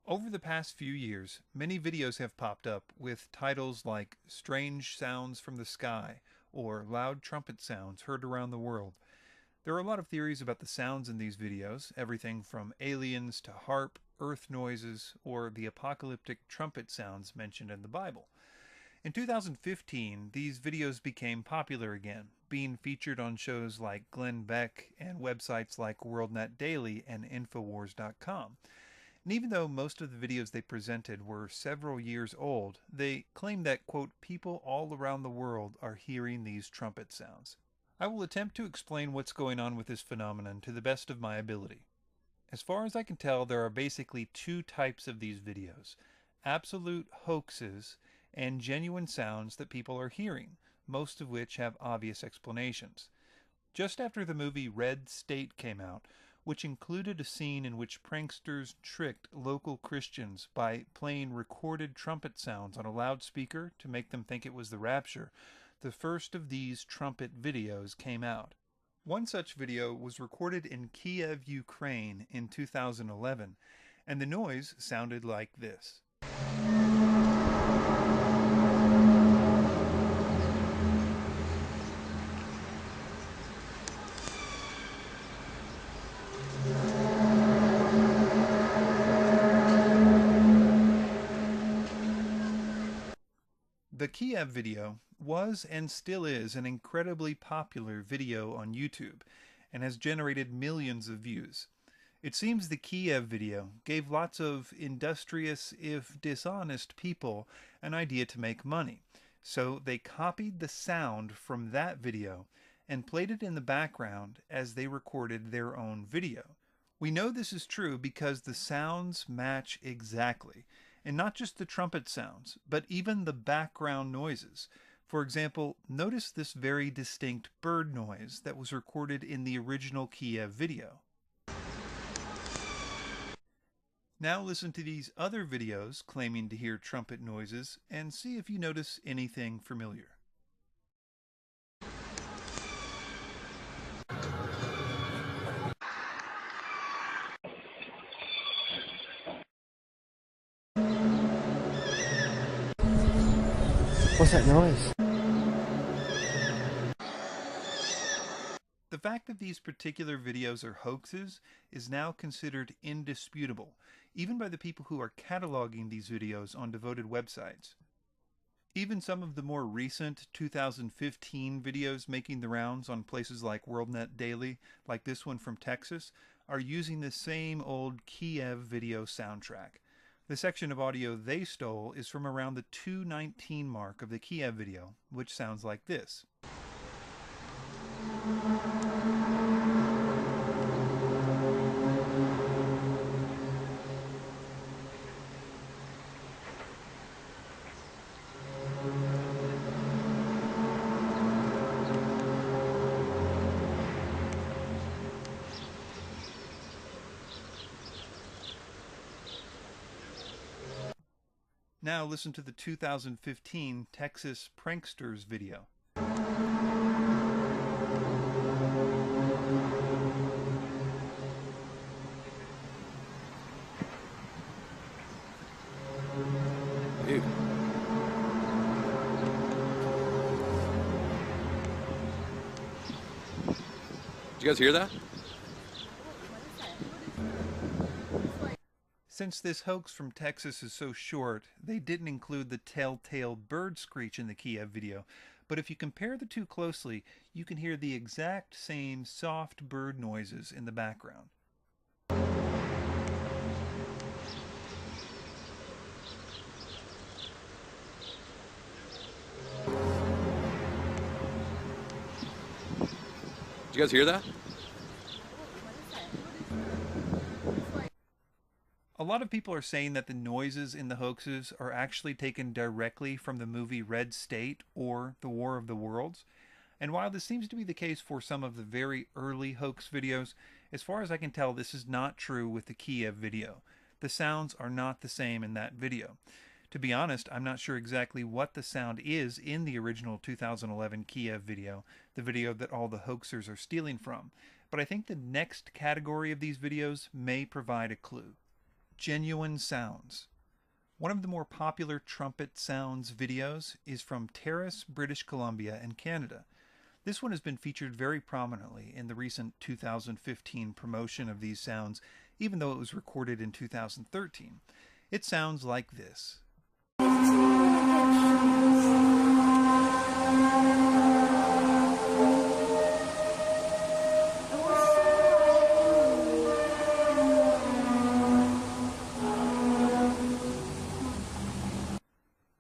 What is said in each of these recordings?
Over the past few years, many videos have popped up with titles like Strange Sounds from the Sky or Loud Trumpet Sounds Heard Around the World. There are a lot of theories about the sounds in these videos, everything from aliens to harp, earth noises, or the apocalyptic trumpet sounds mentioned in the Bible. In 2015, these videos became popular again, being featured on shows like Glenn Beck and websites like WorldNet Daily and Infowars.com. And even though most of the videos they presented were several years old, they claim that, quote, people all around the world are hearing these trumpet sounds. I will attempt to explain what's going on with this phenomenon to the best of my ability. As far as I can tell, there are basically two types of these videos: absolute hoaxes and genuine sounds that people are hearing, most of which have obvious explanations. Just after the movie Red State came out, which included a scene in which pranksters tricked local Christians by playing recorded trumpet sounds on a loudspeaker to make them think it was the rapture, the first of these trumpet videos came out. One such video was recorded in Kiev, Ukraine in 2011, and the noise sounded like this. The Kiev video was and still is an incredibly popular video on YouTube and has generated millions of views. It seems the Kiev video gave lots of industrious, if dishonest people an idea to make money. So they copied the sound from that video and played it in the background as they recorded their own video. We know this is true because the sounds match exactly. And not just the trumpet sounds, but even the background noises. For example, notice this very distinct bird noise that was recorded in the original Kiev video. Now listen to these other videos claiming to hear trumpet noises and see if you notice anything familiar. What's that noise? The fact that these particular videos are hoaxes is now considered indisputable, even by the people who are cataloging these videos on devoted websites. Even some of the more recent 2015 videos making the rounds on places like WorldNet Daily, like this one from Texas, are using the same old Kiev video soundtrack. The section of audio they stole is from around the 2:19 mark of the Kiev video, which sounds like this. Now listen to the 2015 Texas Pranksters video. Dude. Did you guys hear that? Since this hoax from Texas is so short, they didn't include the telltale bird screech in the Kiev video, but if you compare the two closely, you can hear the exact same soft bird noises in the background. Did you guys hear that? A lot of people are saying that the noises in the hoaxes are actually taken directly from the movie Red State or The War of the Worlds. And while this seems to be the case for some of the very early hoax videos, as far as I can tell, this is not true with the Kiev video. The sounds are not the same in that video. To be honest, I'm not sure exactly what the sound is in the original 2011 Kiev video, the video that all the hoaxers are stealing from, but I think the next category of these videos may provide a clue. genuine sounds. One of the more popular trumpet sounds videos is from Terrace, British Columbia, and Canada. This one has been featured very prominently in the recent 2015 promotion of these sounds, even though it was recorded in 2013. It sounds like this.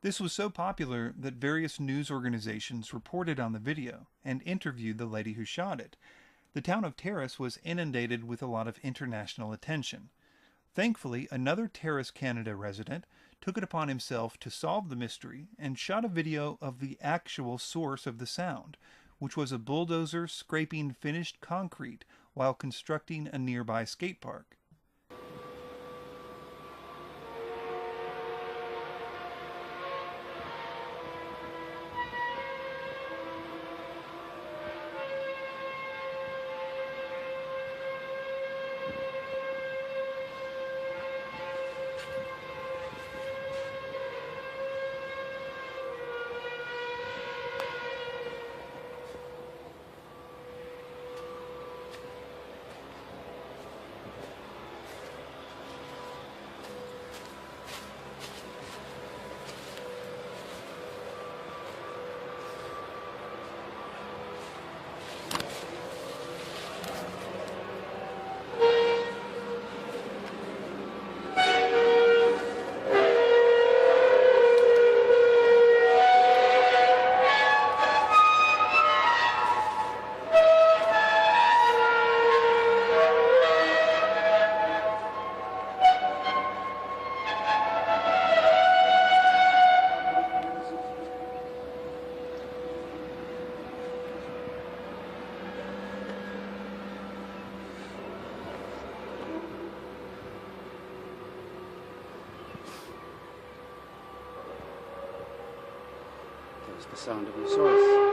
This was so popular that various news organizations reported on the video and interviewed the lady who shot it. The town of Terrace was inundated with a lot of international attention. Thankfully, another Terrace, Canada resident took it upon himself to solve the mystery and shot a video of the actual source of the sound, which was a bulldozer scraping finished concrete while constructing a nearby skate park. There's the sound of the source.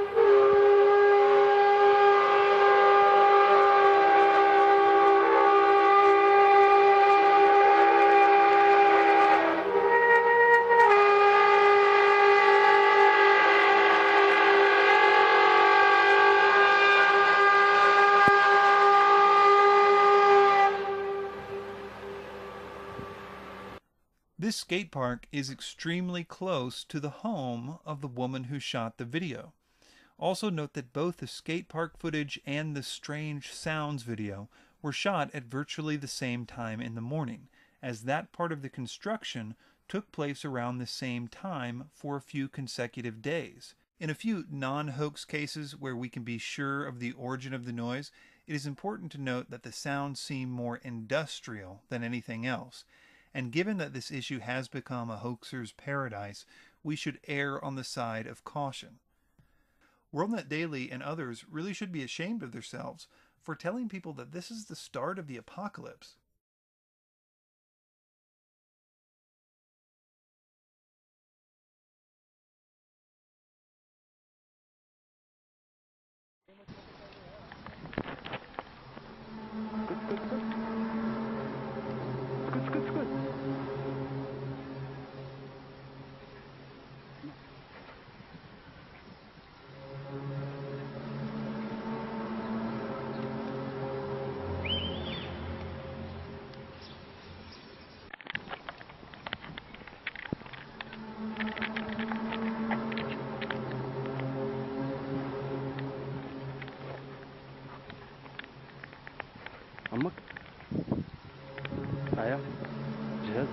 This skate park is extremely close to the home of the woman who shot the video. Also note that both the skate park footage and the strange sounds video were shot at virtually the same time in the morning, as that part of the construction took place around the same time for a few consecutive days. In a few non-hoax cases where we can be sure of the origin of the noise, it is important to note that the sounds seem more industrial than anything else. And given that this issue has become a hoaxer's paradise, we should err on the side of caution. WorldNet Daily and others really should be ashamed of themselves for telling people that this is the start of the apocalypse. عمك ايوه جهاز